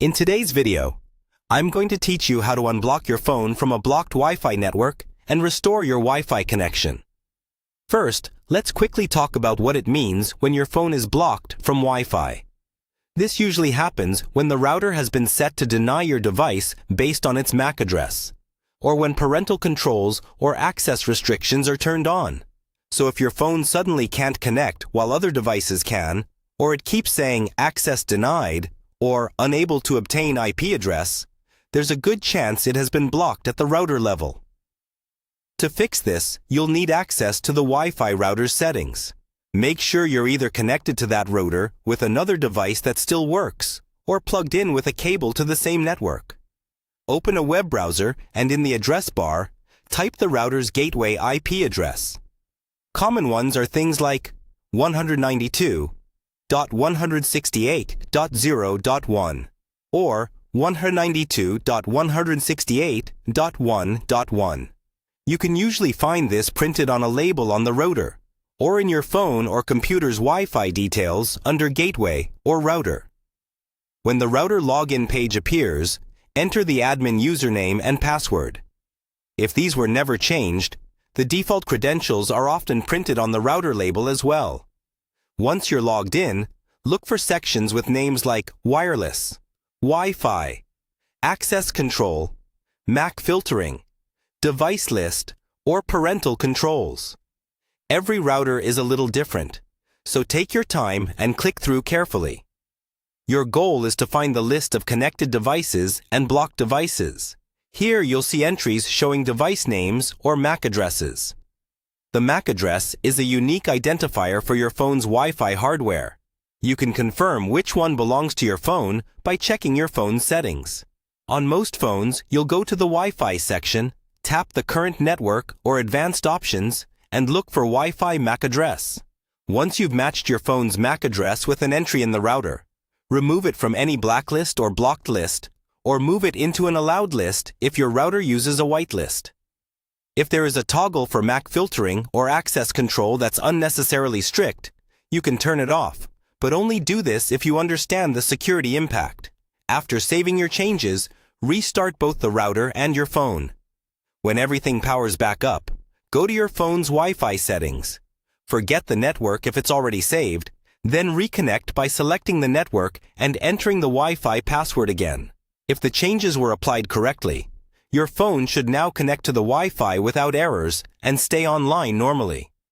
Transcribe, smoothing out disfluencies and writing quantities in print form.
In today's video, I'm going to teach you how to unblock your phone from a blocked Wi-Fi network and restore your Wi-Fi connection. First, let's quickly talk about what it means when your phone is blocked from Wi-Fi. This usually happens when the router has been set to deny your device based on its MAC address, or when parental controls or access restrictions are turned on. So if your phone suddenly can't connect while other devices can, or it keeps saying access denied, or unable to obtain IP address, there's a good chance it has been blocked at the router level. To fix this, you'll need access to the Wi-Fi router's settings. Make sure you're either connected to that router with another device that still works, or plugged in with a cable to the same network. Open a web browser and in the address bar, type the router's gateway IP address. Common ones are things like 192.168.0.1 or 192.168.1.1. You can usually find this printed on a label on the router, or in your phone or computer's Wi-Fi details under Gateway or Router. When the router login page appears, enter the admin username and password. If these were never changed, the default credentials are often printed on the router label as well. Once you're logged in, look for sections with names like Wireless, Wi-Fi, Access Control, MAC Filtering, Device List, or Parental Controls. Every router is a little different, so take your time and click through carefully. Your goal is to find the list of connected devices and blocked devices. Here you'll see entries showing device names or MAC addresses. The MAC address is a unique identifier for your phone's Wi-Fi hardware. You can confirm which one belongs to your phone by checking your phone's settings. On most phones, you'll go to the Wi-Fi section, tap the current network or advanced options, and look for Wi-Fi MAC address. Once you've matched your phone's MAC address with an entry in the router, remove it from any blacklist or blocked list, or move it into an allowed list if your router uses a whitelist. If there is a toggle for MAC filtering or access control that's unnecessarily strict, you can turn it off, but only do this if you understand the security impact. After saving your changes, restart both the router and your phone. When everything powers back up, go to your phone's Wi-Fi settings. Forget the network if it's already saved, then reconnect by selecting the network and entering the Wi-Fi password again. If the changes were applied correctly, your phone should now connect to the Wi-Fi without errors and stay online normally.